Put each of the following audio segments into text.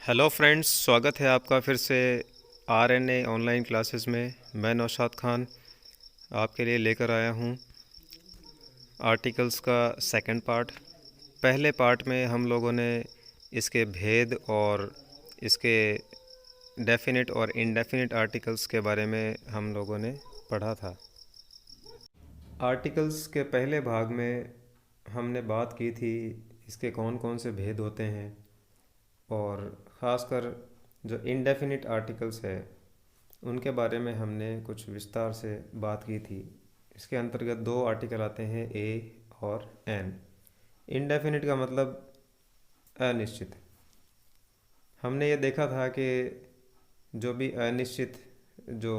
Hello friends, स्वागत है आपका फिर से आरएनए ऑनलाइन क्लासेस में। मैं नौशाद खान आपके लिए लेकर आया हूँ आर्टिकल्स का सेकंड पार्ट। पहले पार्ट में हम लोगों ने इसके भेद और इसके डेफिनेट और इनडेफिनेट आर्टिकल्स के बारे में हम लोगों ने पढ़ा था। आर्टिकल्स के पहले भाग में हमने बात की थी इसके कौन कौन से भेद होते हैं, और ख़ासकर जो इनडेफिनिट आर्टिकल्स है उनके बारे में हमने कुछ विस्तार से बात की थी। इसके अंतर्गत दो आर्टिकल आते हैं, ए और एन। इनडेफिनिट का मतलब अनिश्चित। हमने ये देखा था कि जो भी अनिश्चित जो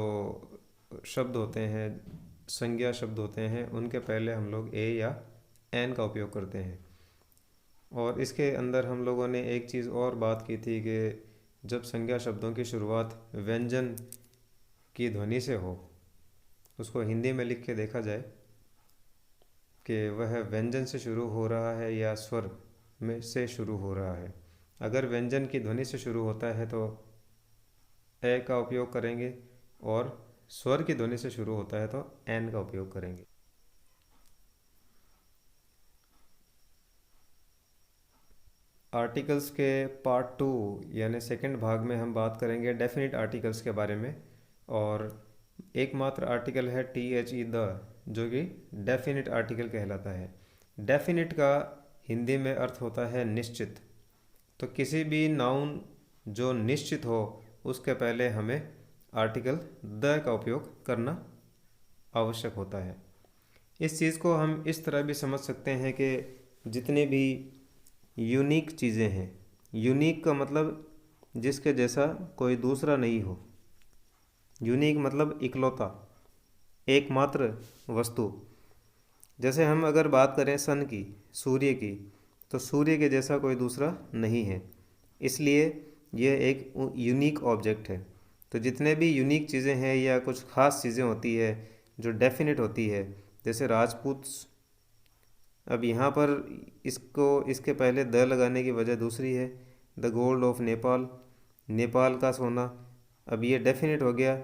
शब्द होते हैं, संज्ञा शब्द होते हैं, उनके पहले हम लोग ए या एन का उपयोग करते हैं। और इसके अंदर हम लोगों ने एक चीज़ और बात की थी कि जब संज्ञा शब्दों की शुरुआत व्यंजन की ध्वनि से हो, उसको हिंदी में लिख के देखा जाए कि वह व्यंजन से शुरू हो रहा है या स्वर में से शुरू हो रहा है। अगर व्यंजन की ध्वनि से शुरू होता है तो ए का उपयोग करेंगे, और स्वर की ध्वनि से शुरू होता है तो एन का उपयोग करेंगे। आर्टिकल्स के पार्ट टू यानी सेकंड भाग में हम बात करेंगे डेफिनिट आर्टिकल्स के बारे में। और एकमात्र आर्टिकल है टी एच ई द, जो कि डेफिनिट आर्टिकल कहलाता है। डेफिनिट का हिंदी में अर्थ होता है निश्चित। तो किसी भी नाउन जो निश्चित हो उसके पहले हमें आर्टिकल द का उपयोग करना आवश्यक होता है। इस चीज़ को हम इस तरह भी समझ सकते हैं कि जितनी भी यूनिक चीज़ें हैं, यूनिक का मतलब जिसके जैसा कोई दूसरा नहीं हो। यूनिक मतलब इकलौता, एकमात्र वस्तु। जैसे हम अगर बात करें सन की, सूर्य की, तो सूर्य के जैसा कोई दूसरा नहीं है, इसलिए यह एक यूनिक ऑब्जेक्ट है। तो जितने भी यूनिक चीज़ें हैं या कुछ ख़ास चीज़ें होती है जो डेफिनेट होती है, जैसे राजपूत। अब यहाँ पर इसको इसके पहले द लगाने की वजह दूसरी है, the gold of Nepal, Nepal का सोना। अब ये डेफिनेट हो गया।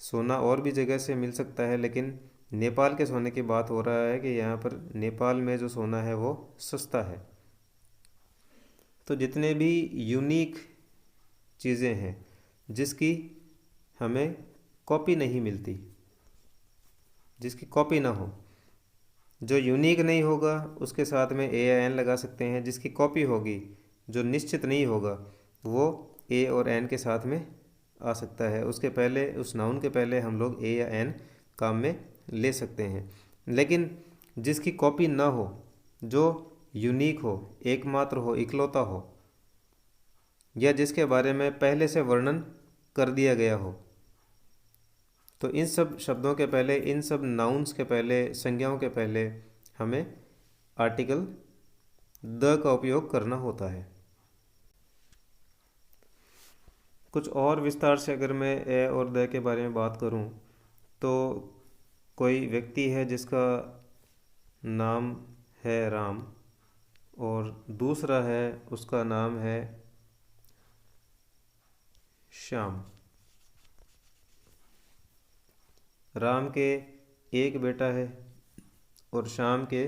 सोना और भी जगह से मिल सकता है, लेकिन नेपाल के सोने की बात हो रहा है कि यहाँ पर नेपाल में जो सोना है वो सस्ता है। तो जितने भी यूनिक चीज़ें हैं जिसकी हमें कॉपी नहीं मिलती, जिसकी कॉपी ना हो, जो यूनिक नहीं होगा उसके साथ में ए या एन लगा सकते हैं। जिसकी कॉपी होगी, जो निश्चित नहीं होगा, वो ए और एन के साथ में आ सकता है। उसके पहले, उस नाउन के पहले हम लोग ए या एन काम में ले सकते हैं। लेकिन जिसकी कॉपी ना हो, जो यूनिक हो, एकमात्र हो, इकलौता हो, या जिसके बारे में पहले से वर्णन कर दिया गया हो, तो इन सब शब्दों के पहले, इन सब नाउन्स के पहले, संज्ञाओं के पहले हमें आर्टिकल द का उपयोग करना होता है। कुछ और विस्तार से अगर मैं ए और द के बारे में बात करूं, तो कोई व्यक्ति है जिसका नाम है राम, और दूसरा है उसका नाम है श्याम। राम के एक बेटा है और श्याम के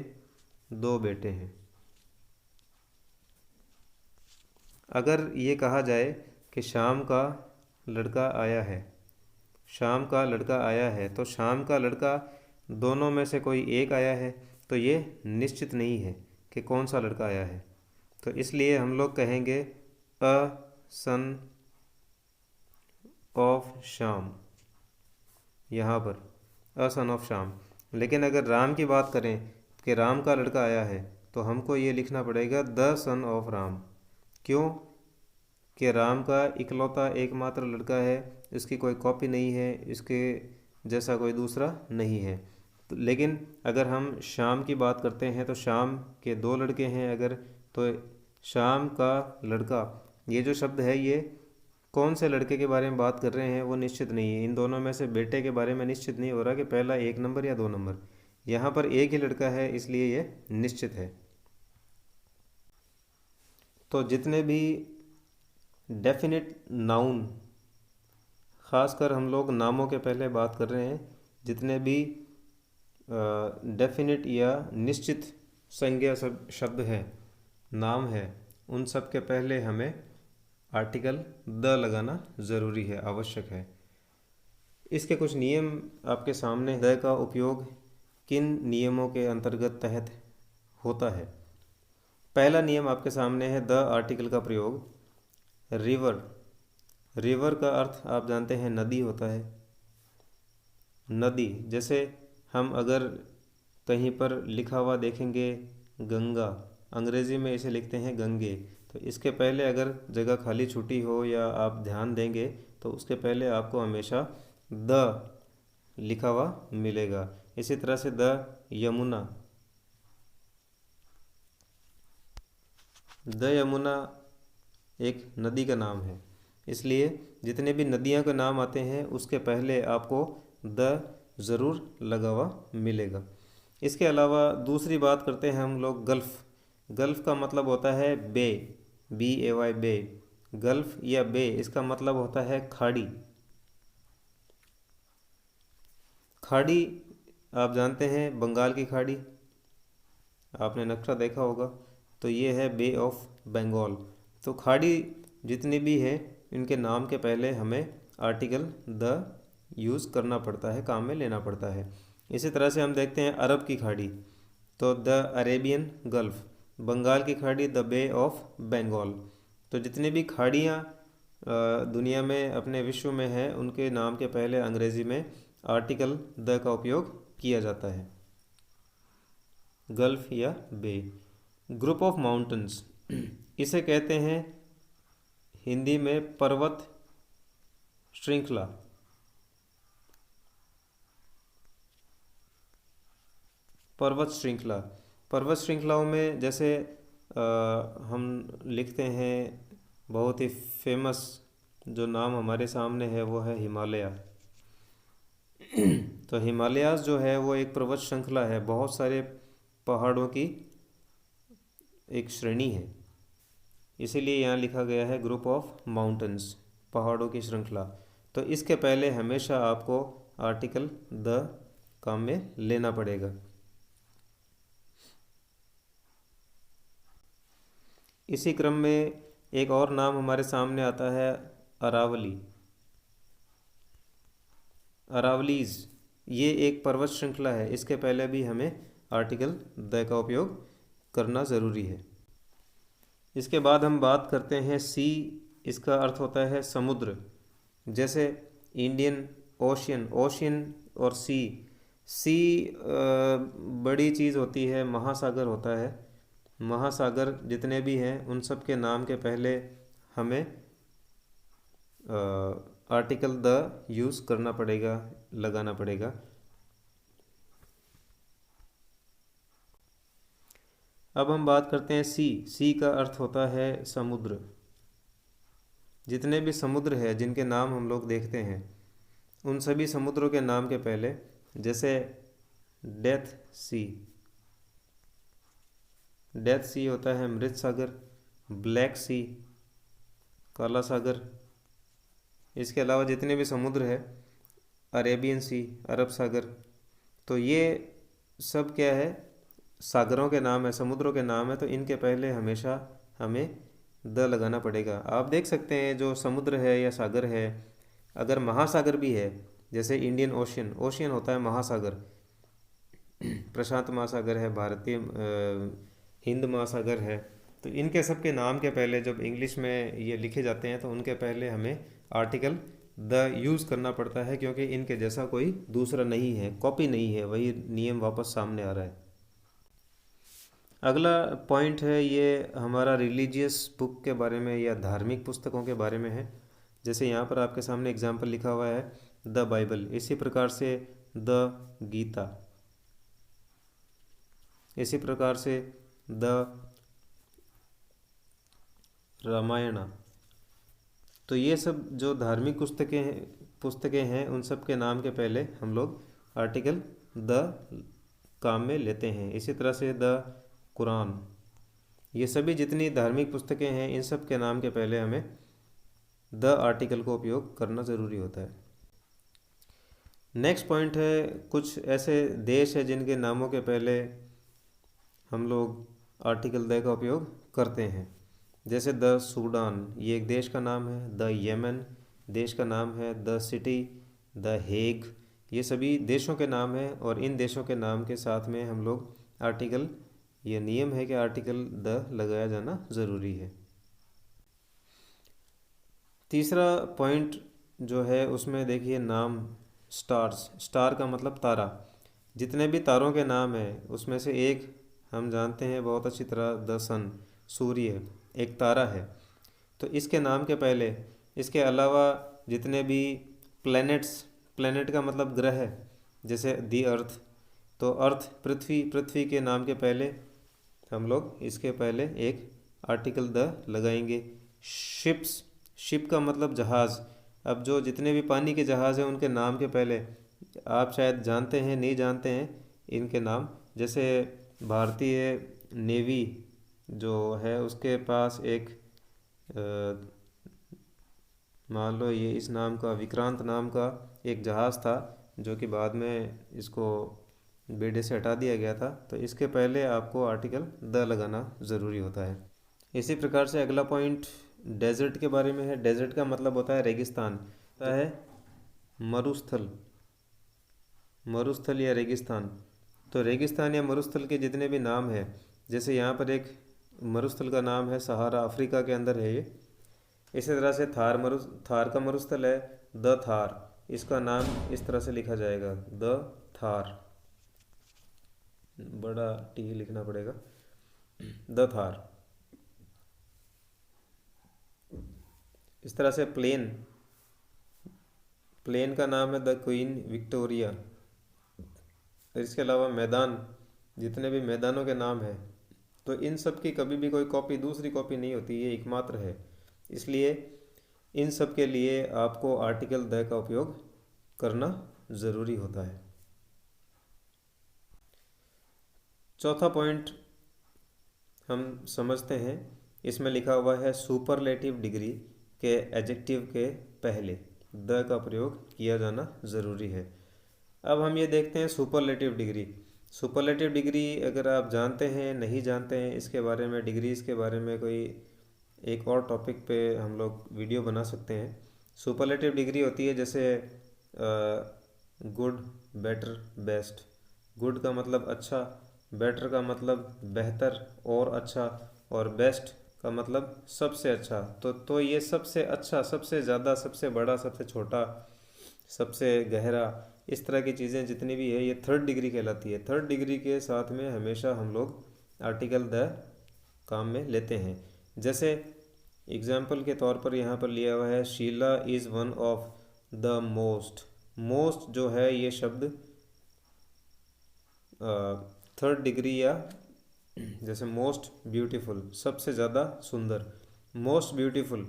दो बेटे हैं। अगर ये कहा जाए कि शाम का लड़का आया है, शाम का लड़का आया है, तो शाम का लड़का दोनों में से कोई एक आया है, तो ये निश्चित नहीं है कि कौन सा लड़का आया है। तो इसलिए हम लोग कहेंगे अ सन ऑफ शाम, यहाँ पर अ सन ऑफ शाम। लेकिन अगर राम की बात करें कि राम का लड़का आया है, तो हमको ये लिखना पड़ेगा द सन ऑफ राम। क्यों? कि राम का इकलौता एकमात्र लड़का है, इसकी कोई कॉपी नहीं है, इसके जैसा कोई दूसरा नहीं है। तो लेकिन अगर हम शाम की बात करते हैं तो शाम के दो लड़के हैं अगर, तो शाम का लड़का, ये जो शब्द है ये कौन से लड़के के बारे में बात कर रहे हैं वो निश्चित नहीं है। इन दोनों में से बेटे के बारे में निश्चित नहीं हो रहा कि पहला एक नंबर या दो नंबर। यहाँ पर एक ही लड़का है, इसलिए ये निश्चित है। तो जितने भी डेफिनेट नाउन, ख़ासकर हम लोग नामों के पहले बात कर रहे हैं। जितने भी डेफिनेट या निश्चित संज्ञा सब शब्द हैं, नाम है, उन सब के पहले हमें आर्टिकल द लगाना ज़रूरी है, आवश्यक है। इसके कुछ नियम आपके सामने, द का उपयोग किन नियमों के अंतर्गत तहत होता है। पहला नियम आपके सामने है, द आर्टिकल का प्रयोग रिवर। रिवर का अर्थ आप जानते हैं नदी होता है। नदी, जैसे हम अगर कहीं पर लिखा हुआ देखेंगे गंगा, अंग्रेज़ी में इसे लिखते हैं गंगे, तो इसके पहले अगर जगह खाली छूटी हो या आप ध्यान देंगे तो उसके पहले आपको हमेशा द लिखा हुआ मिलेगा। इसी तरह से द यमुना, द यमुना एक नदी का नाम है, इसलिए जितने भी नदियों के नाम आते हैं उसके पहले आपको द ज़रूर लगा हुआ मिलेगा। इसके अलावा दूसरी बात करते हैं हम लोग गल्फ़। गल्फ़ का मतलब होता है बे, BAY, बे। गल्फ़ या बे, इसका मतलब होता है खाड़ी। खाड़ी आप जानते हैं बंगाल की खाड़ी, आपने नक्शा देखा होगा, तो ये है बे ऑफ बंगाल। तो खाड़ी जितनी भी है इनके नाम के पहले हमें आर्टिकल द यूज़ करना पड़ता है, काम में लेना पड़ता है। इसी तरह से हम देखते हैं अरब की खाड़ी, तो द अरेबियन गल्फ़। बंगाल की खाड़ी द बे ऑफ बंगाल। तो जितनी भी खाड़ियाँ दुनिया में अपने विश्व में है उनके नाम के पहले अंग्रेज़ी में आर्टिकल द का उपयोग किया जाता है, गल्फ़ या बे। ग्रुप ऑफ माउंटेन्स, इसे कहते हैं हिंदी में पर्वत श्रृंखला। पर्वत श्रृंखला, पर्वत श्रृंखलाओं में जैसे हम लिखते हैं बहुत ही फेमस जो नाम हमारे सामने है वो है हिमालय। तो हिमालयाज़ जो है वो एक पर्वत श्रृंखला है, बहुत सारे पहाड़ों की एक श्रेणी है, इसीलिए यहाँ लिखा गया है ग्रुप ऑफ माउंटेन्स, पहाड़ों की श्रृंखला। तो इसके पहले हमेशा आपको आर्टिकल द काम में लेना पड़ेगा। इसी क्रम में एक और नाम हमारे सामने आता है अरावली, अरावलीज़। ये एक पर्वत श्रृंखला है, इसके पहले भी हमें आर्टिकल द का उपयोग करना ज़रूरी है। इसके बाद हम बात करते हैं सी, इसका अर्थ होता है समुद्र। जैसे इंडियन ओशियन, ओशियन और सी। सी बड़ी चीज़ होती है, महासागर होता है। महासागर जितने भी हैं उन सब के नाम के पहले हमें आर्टिकल द यूज़ करना पड़ेगा, लगाना पड़ेगा। अब हम बात करते हैं सी। सी का अर्थ होता है समुद्र। जितने भी समुद्र है जिनके नाम हम लोग देखते हैं उन सभी समुद्रों के नाम के पहले, जैसे डेथ सी, डेथ सी होता है मृत सागर। ब्लैक सी, काला सागर। इसके अलावा जितने भी समुद्र है, अरेबियन सी, अरब सागर। तो ये सब क्या है, सागरों के नाम है, समुद्रों के नाम है, तो इनके पहले हमेशा हमें द लगाना पड़ेगा। आप देख सकते हैं जो समुद्र है या सागर है, अगर महासागर भी है, जैसे इंडियन ओशियन, ओशियन होता है महासागर, प्रशांत महासागर है, भारतीय हिंद महासागर है, तो इनके सब के नाम के पहले जब इंग्लिश में ये लिखे जाते हैं तो उनके पहले हमें आर्टिकल द यूज़ करना पड़ता है, क्योंकि इनके जैसा कोई दूसरा नहीं है, कॉपी नहीं है, वही नियम वापस सामने आ रहा है। अगला पॉइंट है ये हमारा रिलीजियस बुक के बारे में या धार्मिक पुस्तकों के बारे में है। जैसे यहाँ पर आपके सामने एग्जाम्पल लिखा हुआ है द बाइबल, इसी प्रकार से द गीता, इसी प्रकार से द रामायणा। तो ये सब जो धार्मिक पुस्तकें हैं उन सब के नाम के पहले हम लोग आर्टिकल द काम में लेते हैं। इसी तरह से द कुरान, ये सभी जितनी धार्मिक पुस्तकें हैं इन सब के नाम के पहले हमें द आर्टिकल का उपयोग करना ज़रूरी होता है। नेक्स्ट पॉइंट है, कुछ ऐसे देश है जिनके नामों के पहले हम लोग आर्टिकल द का उपयोग करते हैं। जैसे द सूडान, ये एक देश का नाम है। द यमन देश का नाम है। द सिटी, द हेग, ये सभी देशों के नाम हैं और इन देशों के नाम के साथ में हम लोग आर्टिकल, ये नियम है कि आर्टिकल द लगाया जाना ज़रूरी है। तीसरा पॉइंट जो है उसमें देखिए नाम, स्टार्स, स्टार का मतलब तारा। जितने भी तारों के नाम हैं उसमें से एक हम जानते हैं बहुत अच्छी तरह, द सन, सूर्य एक तारा है। तो इसके नाम के पहले, इसके अलावा जितने भी प्लैनेट्स, प्लैनेट का मतलब ग्रह है, जैसे दी अर्थ, तो अर्थ पृथ्वी, पृथ्वी के नाम के पहले हम लोग इसके पहले एक आर्टिकल द लगाएंगे। शिप्स, शिप का मतलब जहाज़। अब जो जितने भी पानी के जहाज़ हैं उनके नाम के पहले आप शायद जानते हैं, नहीं जानते हैं इनके नाम। जैसे भारतीय नेवी जो है उसके पास एक मान लो ये इस नाम का, विक्रांत नाम का एक जहाज़ था जो कि बाद में इसको बेड़े से हटा दिया गया था। तो इसके पहले आपको आर्टिकल द लगाना ज़रूरी होता है। इसी प्रकार से अगला पॉइंट डेजर्ट के बारे में है। डेजर्ट का मतलब होता है रेगिस्तान, होता है मरुस्थल, मरुस्थल या रेगिस्तान। तो रेगिस्तान या मरुस्थल के जितने भी नाम हैं, जैसे यहाँ पर एक मरुस्थल का नाम है सहारा, अफ्रीका के अंदर है ये। इसी तरह से थार का मरुस्थल है द थार, इसका नाम इस तरह से लिखा जाएगा, द थार, बड़ा टी लिखना पड़ेगा, द थार। इस तरह से प्लेन, प्लेन का नाम है द क्वीन विक्टोरिया। इसके अलावा मैदान, जितने भी मैदानों के नाम हैं, तो इन सब की कभी भी कोई कॉपी दूसरी कॉपी नहीं होती, ये एकमात्र है। इसलिए इन सब के लिए आपको आर्टिकल द का उपयोग करना ज़रूरी होता है। चौथा पॉइंट हम समझते हैं, इसमें लिखा हुआ है सुपरलेटिव डिग्री के एडजेक्टिव के पहले द का प्रयोग किया जाना ज़रूरी है। अब हम ये देखते हैं सुपरलेटिव डिग्री। सुपरलेटिव डिग्री अगर आप जानते हैं, नहीं जानते हैं इसके बारे में, डिग्रीज़ के बारे में कोई एक और टॉपिक पे हम लोग वीडियो बना सकते हैं। सुपरलेटिव डिग्री होती है जैसे गुड, बेटर, बेस्ट। गुड का मतलब अच्छा, बेटर का मतलब बेहतर और अच्छा, और बेस्ट का मतलब सबसे अच्छा। तो ये सबसे अच्छा, सबसे ज़्यादा, सबसे बड़ा, सबसे छोटा, सबसे गहरा, इस तरह की चीज़ें जितनी भी है ये थर्ड डिग्री कहलाती है। थर्ड डिग्री के साथ में हमेशा हम लोग आर्टिकल द काम में लेते हैं। जैसे एग्जाम्पल के तौर पर यहाँ पर लिया हुआ है, Sheela is one of the most. Most जो है ये शब्द थर्ड डिग्री, या जैसे मोस्ट ब्यूटीफुल, सबसे ज़्यादा सुंदर, most beautiful,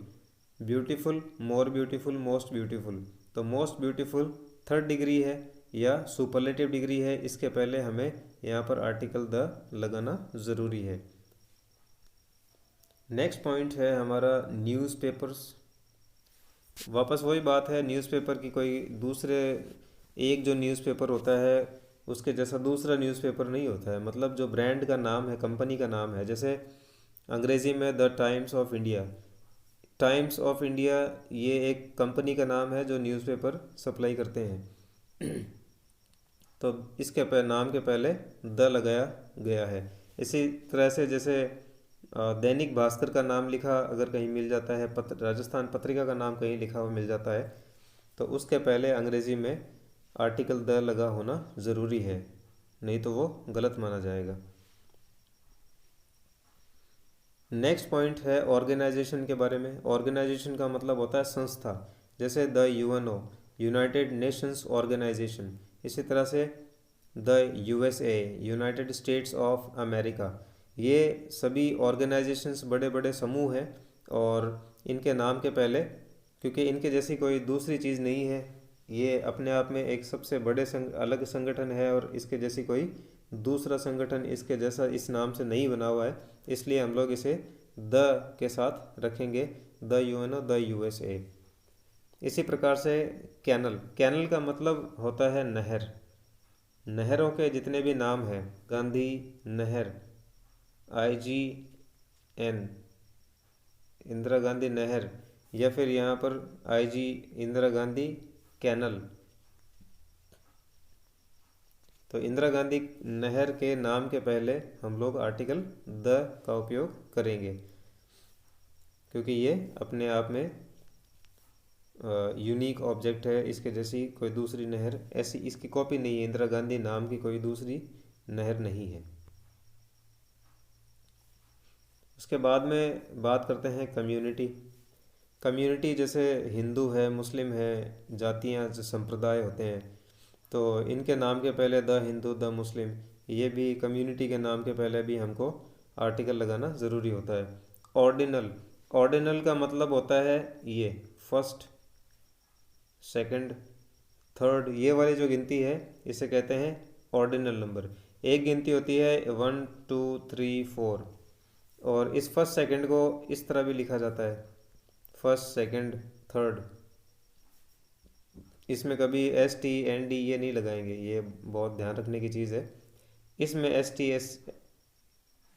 beautiful, more beautiful, most beautiful. तो मोस्ट ब्यूटीफुल थर्ड डिग्री है या सुपरलेटिव डिग्री है, इसके पहले हमें यहाँ पर आर्टिकल द लगाना ज़रूरी है। नेक्स्ट पॉइंट है हमारा न्यूज़पेपर्स। वापस वही बात है, न्यूज़पेपर की कोई दूसरे, एक जो न्यूज़पेपर होता है उसके जैसा दूसरा न्यूज़पेपर नहीं होता है। मतलब जो ब्रांड का नाम है, कंपनी का नाम है, जैसे अंग्रेज़ी में the times of India. Times of India ये एक कंपनी का नाम है जो न्यूज़पेपर सप्लाई करते हैं। तो इसके नाम के पहले द लगाया गया है। इसी तरह से जैसे दैनिक भास्कर का नाम लिखा अगर कहीं मिल जाता है, राजस्थान पत्रिका का नाम कहीं लिखा हुआ मिल जाता है, तो उसके पहले अंग्रेज़ी में आर्टिकल द लगा होना ज़रूरी है, नहीं तो वो गलत माना जाएगा। नेक्स्ट पॉइंट है ऑर्गेनाइजेशन के बारे में। ऑर्गेनाइजेशन का मतलब होता है संस्था, जैसे the UNO, United Nations Organisation. इसी तरह से the USA, United States of America. ये सभी ऑर्गेनाइजेशंस बड़े बड़े समूह हैं और इनके नाम के पहले, क्योंकि इनके जैसी कोई दूसरी चीज़ नहीं है, ये अपने आप में एक सबसे बड़े अलग संगठन है और इसके जैसी कोई दूसरा संगठन इसके जैसा इस नाम से नहीं बना हुआ है, इसलिए हम लोग इसे द के साथ रखेंगे, द यूएनओ, द यूएसए। इसी प्रकार से कैनल, कैनल का मतलब होता है नहर। नहरों के जितने भी नाम हैं, गांधी नहर, IGN इंदिरा गांधी नहर, या फिर यहाँ पर IG इंदिरा गांधी कैनल, तो इंदिरा गांधी नहर के नाम के पहले हम लोग आर्टिकल द का उपयोग करेंगे, क्योंकि ये अपने आप में यूनिक ऑब्जेक्ट है। इसके जैसी कोई दूसरी नहर ऐसी इसकी कॉपी नहीं है, इंदिरा गांधी नाम की कोई दूसरी नहर नहीं है। उसके बाद में बात करते हैं कम्युनिटी। कम्युनिटी जैसे हिंदू है, मुस्लिम है, जातियाँ जो संप्रदाय होते हैं, तो इनके नाम के पहले द हिंदू, द मुस्लिम, ये भी कम्युनिटी के नाम के पहले भी हमको आर्टिकल लगाना ज़रूरी होता है। ऑर्डिनल, ऑर्डिनल का मतलब होता है ये फर्स्ट, सेकंड, थर्ड, ये वाली जो गिनती है इसे कहते हैं ऑर्डिनल नंबर। एक गिनती होती है 1 2 3 4, और इस फर्स्ट सेकंड को इस तरह भी लिखा जाता है, फर्स्ट सेकंड थर्ड। इसमें कभी ST ND ये नहीं लगाएंगे, ये बहुत ध्यान रखने की चीज़ है। इसमें STS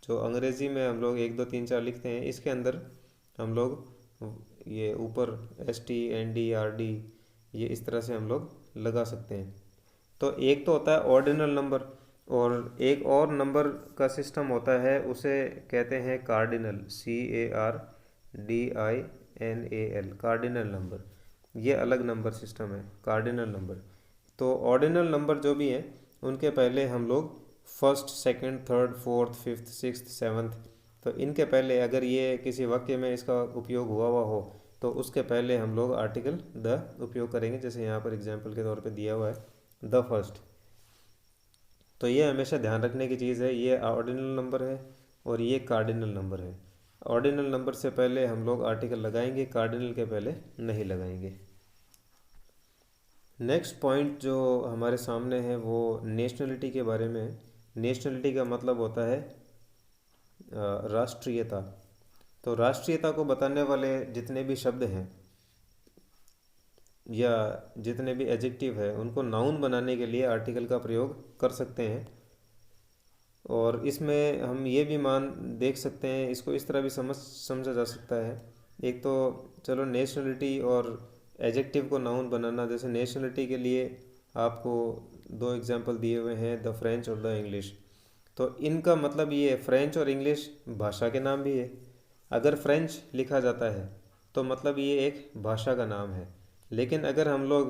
जो अंग्रेज़ी में हम लोग 1 2 3 4 लिखते हैं, इसके अंदर हम लोग ये ऊपर ST ND RD ये इस तरह से हम लोग लगा सकते हैं। तो एक तो होता है ऑर्डिनल नंबर, और एक और नंबर का सिस्टम होता है उसे कहते हैं कार्डिनल, CARDINAL, कार्डिनल नंबर। ये अलग नंबर सिस्टम है कार्डिनल नंबर। तो ऑर्डिनल नंबर जो भी हैं उनके पहले हम लोग first, second, third, fourth, fifth, sixth, seventh, तो इनके पहले अगर ये किसी वाक्य में इसका उपयोग हुआ हो तो उसके पहले हम लोग आर्टिकल द उपयोग करेंगे। जैसे यहाँ पर एग्जाम्पल के तौर पे दिया हुआ है द फर्स्ट। तो ये हमेशा ध्यान रखने की चीज़ है, ये ऑर्डिनल नंबर है और ये कार्डिनल नंबर है। ऑर्डिनल नंबर से पहले हम लोग आर्टिकल लगाएंगे, कार्डिनल के पहले नहीं लगाएंगे। नेक्स्ट पॉइंट जो हमारे सामने है वो नेशनलिटी के बारे में है। नेशनलिटी का मतलब होता है राष्ट्रीयता। तो राष्ट्रीयता को बताने वाले जितने भी शब्द हैं या जितने भी एडजेक्टिव है उनको नाउन बनाने के लिए आर्टिकल का प्रयोग कर सकते हैं। और इसमें हम ये भी देख सकते हैं, इसको इस तरह भी समझा जा सकता है। एक तो चलो नेशनलिटी और एडजेक्टिव को नाउन बनाना, जैसे नेशनलिटी के लिए आपको 2 एग्जांपल दिए हुए हैं, द फ्रेंच और द इंग्लिश। तो इनका मतलब ये है, फ्रेंच और इंग्लिश भाषा के नाम भी है। अगर फ्रेंच लिखा जाता है तो मतलब ये एक भाषा का नाम है, लेकिन अगर हम लोग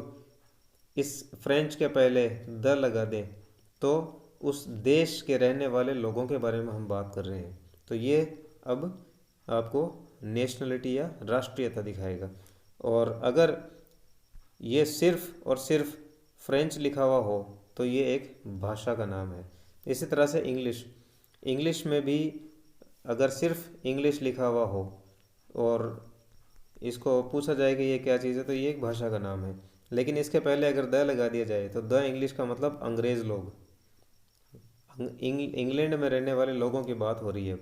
इस फ्रेंच के पहले द लगा दें तो उस देश के रहने वाले लोगों के बारे में हम बात कर रहे हैं। तो ये अब आपको नेशनलिटी या राष्ट्रीयता दिखाएगा। और अगर ये सिर्फ और सिर्फ फ्रेंच लिखा हुआ हो तो ये एक भाषा का नाम है। इसी तरह से इंग्लिश, इंग्लिश में भी अगर सिर्फ इंग्लिश लिखा हुआ हो और इसको पूछा जाए कि ये क्या चीज़ है तो ये एक भाषा का नाम है। लेकिन इसके पहले अगर द लगा दिया जाए तो द इंग्लिश का मतलब अंग्रेज़ लोग, इंग्लैंड में रहने वाले लोगों की बात हो रही है।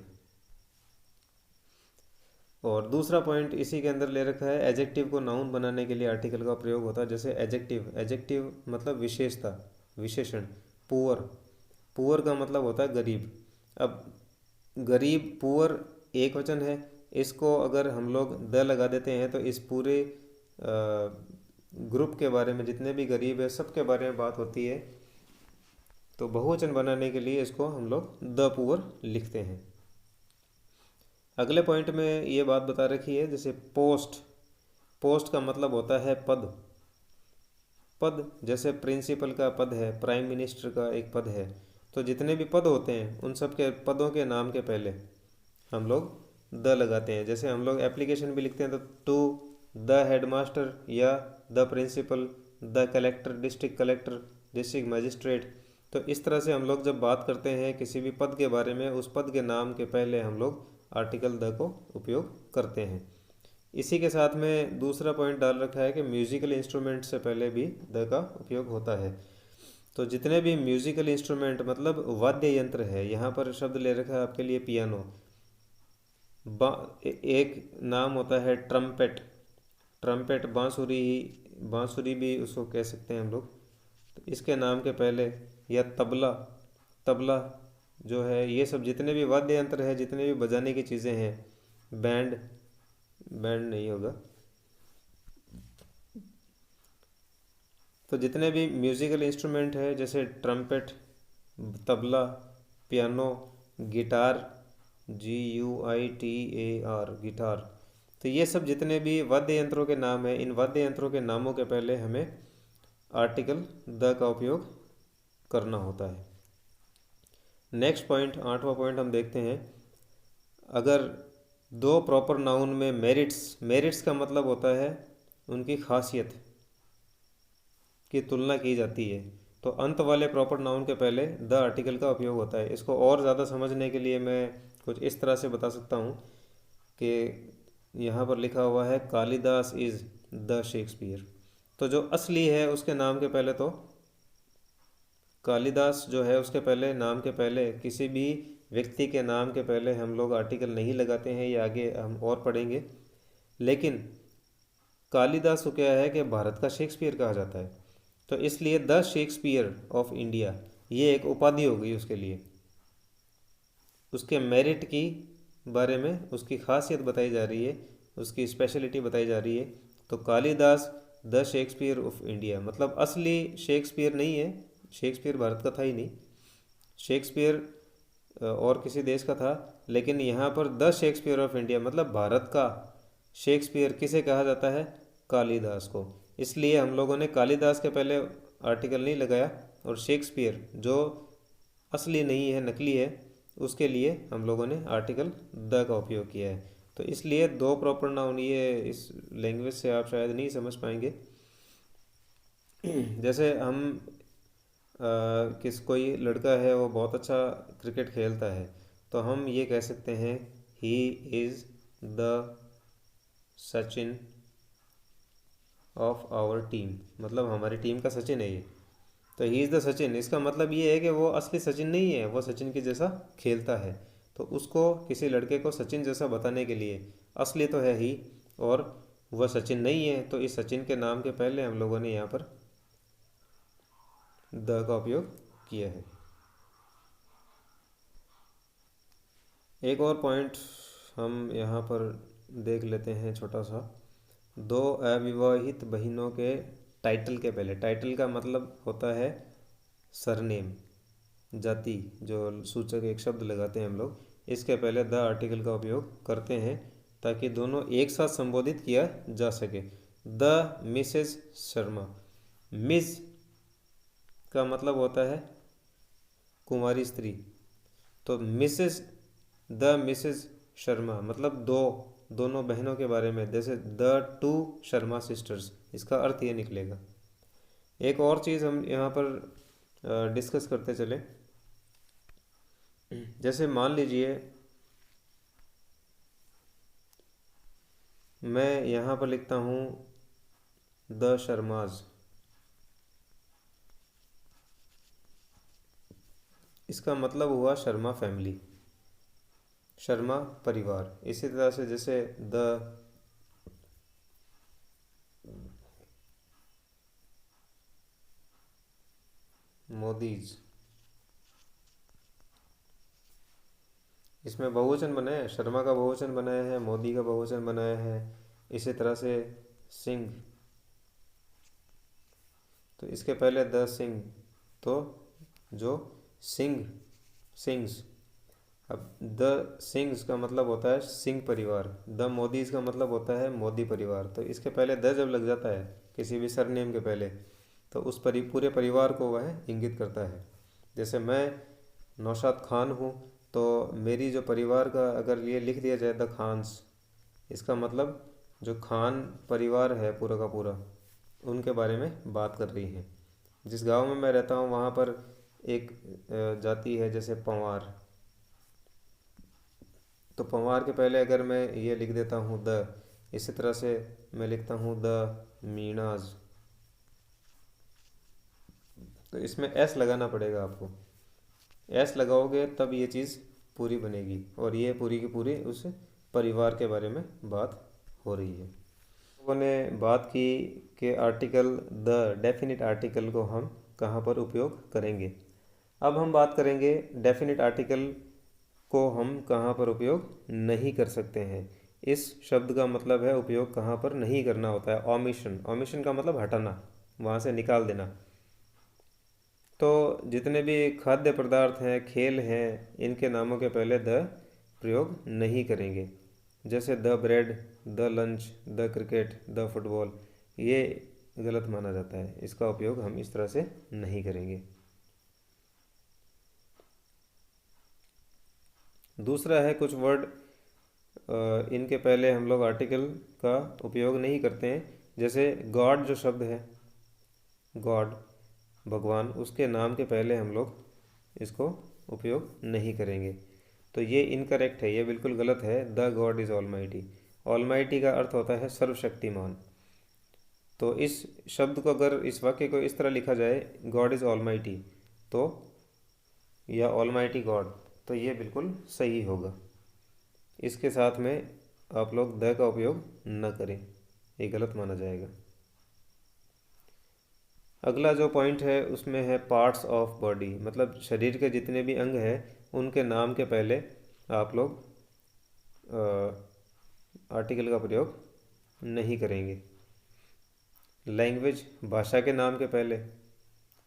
और दूसरा पॉइंट इसी के अंदर ले रखा है, एडजेक्टिव को नाउन बनाने के लिए आर्टिकल का प्रयोग होता है। जैसे एडजेक्टिव, एडजेक्टिव मतलब विशेषता, विशेषण। पुअर, पुअर का मतलब होता है गरीब। अब गरीब, पुअर एक वचन है, इसको अगर हम लोग द लगा देते हैं तो इस पूरे ग्रुप के बारे में, जितने भी गरीब है सबके बारे में बात होती है। तो बहुवचन बनाने के लिए इसको हम लोग द पुअर लिखते हैं। अगले पॉइंट में ये बात बता रखी है, जैसे पोस्ट, पोस्ट का मतलब होता है पद। पद जैसे प्रिंसिपल का पद है, प्राइम मिनिस्टर का एक पद है। तो जितने भी पद होते हैं उन सब के पदों के नाम के पहले हम लोग द लगाते हैं। जैसे हम लोग एप्लीकेशन भी लिखते हैं तो टू द हेडमास्टर या the principal, the collector, district collector, district magistrate. तो इस तरह से हम लोग जब बात करते हैं किसी भी पद के बारे में, उस पद के नाम के पहले हम लोग आर्टिकल द को उपयोग करते हैं। इसी के साथ में दूसरा पॉइंट डाल रखा है कि म्यूज़िकल इंस्ट्रूमेंट से पहले भी द का उपयोग होता है। तो जितने भी म्यूज़िकल इंस्ट्रूमेंट मतलब वाद्य यंत्र है, यहाँ पर शब्द ले रखा है आपके लिए पियानो। एक नाम होता है ट्रम्पेट। ट्रम्पेट, बांसुरी भी उसको कह सकते हैं हम लोग। तो इसके नाम के पहले, या तबला, तबला जो है, ये सब जितने भी वाद्य यंत्र है, जितने भी बजाने की चीज़ें हैं, बैंड, बैंड नहीं होगा, तो जितने भी म्यूज़िकल इंस्ट्रूमेंट है जैसे trumpet, tabla, piano, guitar, GUITAR, guitar, तो ये सब जितने भी वाद्य यंत्रों के नाम हैं, इन वाद्य यंत्रों के नामों के पहले हमें आर्टिकल द का उपयोग करना होता है। नेक्स्ट पॉइंट, 8वां पॉइंट हम देखते हैं। अगर दो प्रॉपर नाउन में मेरिट्स, मेरिट्स का मतलब होता है उनकी खासियत की तुलना की जाती है, तो अंत वाले प्रॉपर नाउन के पहले द आर्टिकल का उपयोग होता है। इसको और ज़्यादा समझने के लिए मैं कुछ इस तरह से बता सकता हूँ कि यहाँ पर लिखा हुआ है कालिदास इज़ द शेक्सपियर, तो जो असली है उसके नाम के पहले, तो कालिदास जो है उसके पहले, नाम के पहले, किसी भी व्यक्ति के नाम के पहले हम लोग आर्टिकल नहीं लगाते हैं, ये आगे हम और पढ़ेंगे। लेकिन कालिदास को क्या है कि भारत का शेक्सपियर कहा जाता है, तो इसलिए द शेक्सपियर ऑफ इंडिया ये एक उपाधि हो गई उसके लिए। उसके मेरिट की बारे में, उसकी खासियत बताई जा रही है, उसकी स्पेशलिटी बताई जा रही है। तो Kalidas the Shakespeare of India, मतलब असली शेक्सपियर नहीं है, शेक्सपियर भारत का था ही नहीं, शेक्सपियर और किसी देश का था, लेकिन यहाँ पर द शेक्सपियर ऑफ इंडिया मतलब भारत का शेक्सपियर किसे कहा जाता है? कालिदास को। इसलिए हम लोगों ने कालिदास के पहले आर्टिकल नहीं लगाया, और शेक्सपियर जो असली नहीं है, नकली है, उसके लिए हम लोगों ने आर्टिकल द का उपयोग किया है। तो इसलिए दो प्रॉपर नाउन, ये इस लैंग्वेज से आप शायद नहीं समझ पाएंगे। जैसे हम कोई लड़का है वो बहुत अच्छा क्रिकेट खेलता है, तो हम ये कह सकते हैं he is the Sachin of our team, मतलब हमारी टीम का सचिन है ये। तो ही इज़ द सचिन, इसका मतलब ये है कि वो असली सचिन नहीं है, वो सचिन के जैसा खेलता है। तो उसको, किसी लड़के को सचिन जैसा बताने के लिए, असली तो है ही और वह सचिन नहीं है, तो इस सचिन के नाम के पहले हम लोगों ने यहाँ पर द का उपयोग किया है। एक और पॉइंट हम यहाँ पर देख लेते हैं छोटा सा। दो अविवाहित बहनों के टाइटल के पहले, टाइटल का मतलब होता है सरनेम, जाति, जो सूचक एक शब्द लगाते हैं हम लोग, इसके पहले द आर्टिकल का उपयोग करते हैं ताकि दोनों एक साथ संबोधित किया जा सके। द मिसेस शर्मा, मिस का मतलब होता है कुमारी स्त्री, तो मिसेस, द मिसेस शर्मा मतलब दोनों बहनों के बारे में, जैसे द टू शर्मा सिस्टर्स, इसका अर्थ ये निकलेगा। एक और चीज़ हम यहाँ पर डिस्कस करते चले। जैसे मान लीजिए मैं यहाँ पर लिखता हूँ द शर्माज, इसका मतलब हुआ शर्मा फैमिली, शर्मा परिवार। इसी तरह से जैसे द मोदीज, इसमें बहुवचन बनाया है, शर्मा का बहुवचन बनाया है, मोदी का बहुवचन बनाया है। इसी तरह से सिंह, तो इसके पहले द सिंह, तो जो सिंह, सिंग्स, अब द सिंग्स का मतलब होता है सिंह परिवार, द मोदीज का मतलब होता है मोदी परिवार। तो इसके पहले द जब लग जाता है किसी भी सरनेम के पहले, तो उस पूरे परिवार को वह इंगित करता है। जैसे मैं नौशाद खान हूँ, तो मेरी जो परिवार का अगर ये लिख दिया जाए द खान्स, इसका मतलब जो खान परिवार है पूरा का पूरा, उनके बारे में बात कर रही है। जिस गांव में मैं रहता हूँ वहाँ पर एक जाति है जैसे पंवार, तो पंवार के पहले अगर मैं ये लिख देता हूँ द, इसी तरह से मैं लिखता हूँ द मीणाज, तो इसमें एस लगाना पड़ेगा आपको, एस लगाओगे तब ये चीज़ पूरी बनेगी, और ये पूरी की पूरी उस परिवार के बारे में बात हो रही है। लोगों ने बात की कि आर्टिकल द डेफिनिट आर्टिकल को हम कहाँ पर उपयोग करेंगे। अब हम बात करेंगे डेफिनिट आर्टिकल को हम कहाँ पर उपयोग नहीं कर सकते हैं। इस शब्द का मतलब है उपयोग कहाँ पर नहीं करना होता है, ऑमिशन। ऑमिशन का मतलब हटाना, वहाँ से निकाल देना। तो जितने भी खाद्य पदार्थ हैं, खेल हैं, इनके नामों के पहले द प्रयोग नहीं करेंगे। जैसे the bread, the lunch, the cricket, the football, ये गलत माना जाता है, इसका उपयोग हम इस तरह से नहीं करेंगे। दूसरा है कुछ वर्ड इनके पहले हम लोग आर्टिकल का उपयोग नहीं करते हैं। जैसे गॉड जो शब्द है, गॉड भगवान, उसके नाम के पहले हम लोग इसको उपयोग नहीं करेंगे। तो ये इनकरेक्ट है, ये बिल्कुल गलत है। The God is almighty. Almighty का अर्थ होता है सर्वशक्तिमान। तो इस शब्द को, अगर इस वाक्य को इस तरह लिखा जाए, गॉड इज़ ऑलमाइटी, तो या ऑलमाइटी गॉड, तो ये बिल्कुल सही होगा। इसके साथ में आप लोग द का उपयोग न करें, ये गलत माना जाएगा। अगला जो पॉइंट है उसमें है पार्ट्स ऑफ बॉडी, मतलब शरीर के जितने भी अंग हैं उनके नाम के पहले आप लोग आर्टिकल का प्रयोग नहीं करेंगे। लैंग्वेज, भाषा के नाम के पहले,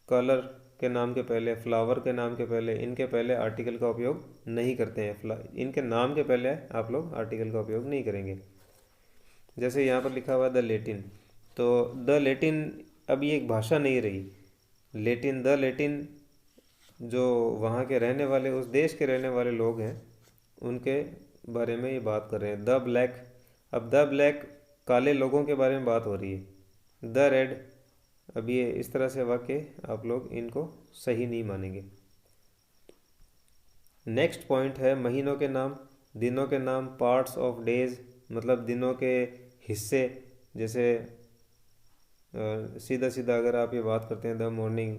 कलर के नाम के पहले, फ्लावर के नाम के पहले, इनके पहले आर्टिकल का उपयोग नहीं करते हैं। इनके नाम के पहले आप लोग आर्टिकल का उपयोग नहीं करेंगे। जैसे यहाँ पर लिखा हुआ है द लेटिन, तो द लेटिन अब ये एक भाषा नहीं रही। लेटिन, द लेटिन, जो वहाँ के रहने वाले, उस देश के रहने वाले लोग हैं, उनके बारे में ये बात कर रहे हैं। द ब्लैक, अब द ब्लैक काले लोगों के बारे में बात हो रही है। द रेड, अब ये इस तरह से वाक्य आप लोग इनको सही नहीं मानेंगे। नेक्स्ट पॉइंट है महीनों के नाम, दिनों के नाम, पार्ट्स ऑफ डेज, मतलब दिनों के हिस्से। जैसे सीधा सीधा अगर आप ये बात करते हैं द मॉर्निंग,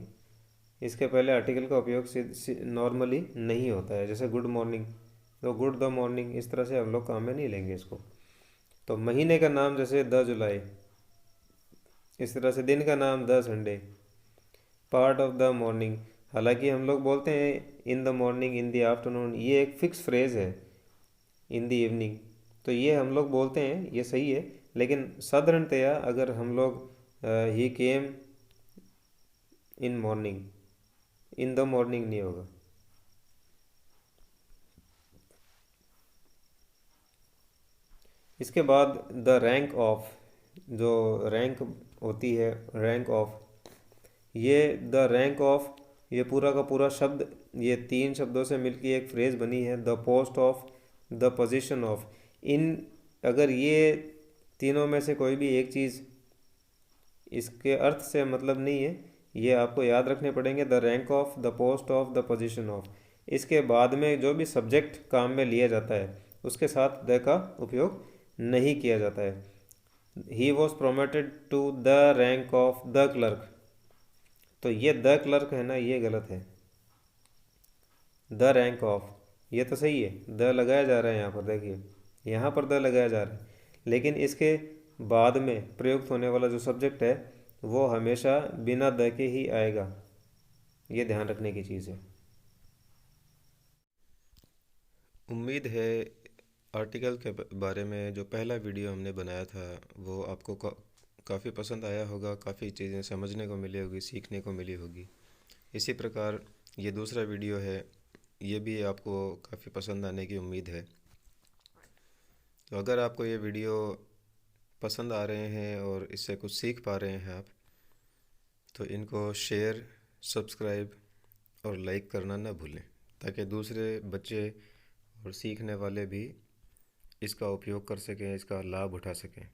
इसके पहले आर्टिकल का उपयोग नॉर्मली नहीं होता है। जैसे गुड मॉर्निंग, तो गुड द मॉर्निंग, इस तरह से हम लोग काम में नहीं लेंगे इसको। तो महीने का नाम जैसे द जुलाई, इस तरह से दिन का नाम the Sunday. Part of the morning, हालांकि हम लोग बोलते हैं इन the morning, in the afternoon, ये एक फिक्स फ्रेज है। इन द इवनिंग, तो ये हम लोग बोलते हैं, ये सही है। लेकिन साधारणतया अगर हम लोग he came in morning, in the morning नहीं होगा। इसके बाद द रैंक ऑफ, जो रैंक होती है, रैंक ऑफ, ये द रैंक ऑफ, ये पूरा का पूरा शब्द, ये तीन शब्दों से मिलकर एक फ्रेज बनी है। The post of, the position of, in अगर ये तीनों में से कोई भी एक चीज़ इसके अर्थ से मतलब नहीं है, ये आपको याद रखने पड़ेंगे। The rank of, the post of, the position of. इसके बाद में जो भी सब्जेक्ट काम में लिया जाता है उसके साथ द का उपयोग नहीं किया जाता है। He was promoted to the rank of the clerk, तो ये द क्लर्क है ना, ये गलत है। द रैंक ऑफ, ये तो सही है, द लगाया जा रहा है यहाँ पर, देखिए यहाँ पर द लगाया जा रहा है, लेकिन इसके बाद में प्रयुक्त होने वाला जो सब्जेक्ट है वो हमेशा बिना द के ही आएगा। ये ध्यान रखने की चीज़ है। उम्मीद है आर्टिकल के बारे में जो पहला वीडियो हमने बनाया था वो आपको काफ़ी पसंद आया होगा, काफ़ी चीज़ें समझने को मिली होगी, सीखने को मिली होगी। इसी प्रकार ये दूसरा वीडियो है, ये भी आपको काफ़ी पसंद आने की उम्मीद है। तो अगर आपको ये वीडियो पसंद आ रहे हैं और इससे कुछ सीख पा रहे हैं आप, तो इनको शेयर, सब्सक्राइब और लाइक करना ना भूलें, ताकि दूसरे बच्चे और सीखने वाले भी इसका उपयोग कर सकें, इसका लाभ उठा सकें।